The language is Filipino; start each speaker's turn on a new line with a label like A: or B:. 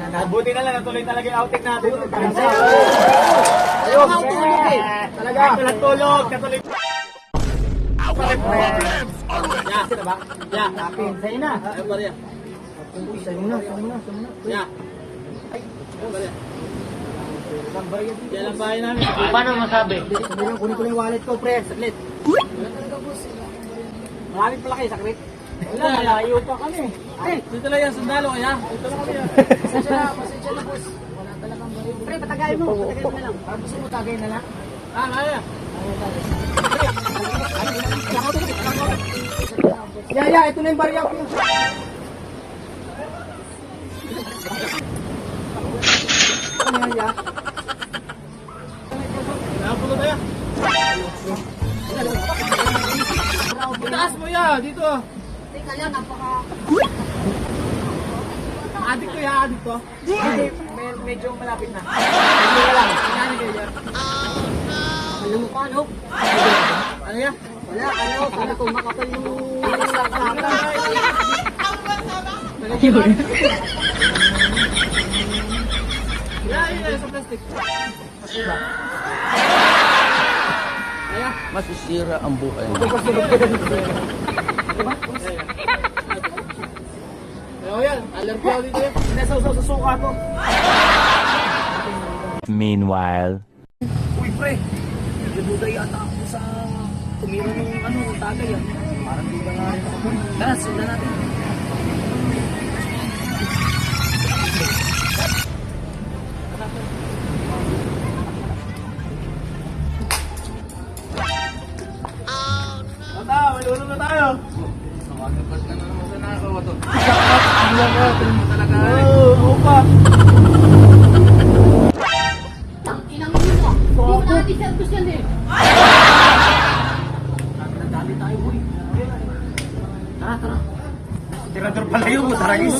A: Buti na lang, natuloy talaga yung outing natin.
B: Ayaw nga tulog eh.
A: Talaga, tulog, natuloy. Ya, sino ba? Ya, kapin. Sa'yo na. Ayun ba rin? Uy, sa'yo na. Ya. Ayun ba rin? Yan ang bahay namin.
C: Paano masabi?
A: Kunin ko yung wallet ko, pre. Saglit. Maraming pala kayo, sakrit. Wala, malayo pa kami. Ay, dito lang yan, sundalo kaya. Dito lang kami. Pasensya na, boss. Wala talagang baril. Pre, patagay mo na lang. Parang gusto mo tagay na lang. Kaya. Ya, ito na yung barya ko. Ano yan, ya? Napulo tayo. Itaas mo ya, dito.
B: Teka lang, napaka...
A: Adik ko ya, adik ko. Medyo malapit na. Medyo lang. Ano kayo ya?
B: Ano mo pa, no?
A: Ano ya?
B: Wala, para kung makapal yung...
A: Ya, sa plastic. Ayan.
C: Masisira ang buhay mo.
A: Ayan, yan. Alam ko dito yan. Sinasaw sa suka to.
C: Meanwhile.
A: Uy, pre. Nagduday yata ako sa tumira ng tagay. Parang di ba nga rin ako. Tara, sundan natin. Tata, may ulong na tayo.
C: Nakakabas ka na naman sa nakawa to.
A: Oo pa.
B: Inang mo. Kung natin service yan eh.
A: Nadali tayo, uy. Tara. Tirador pala yun, taragis.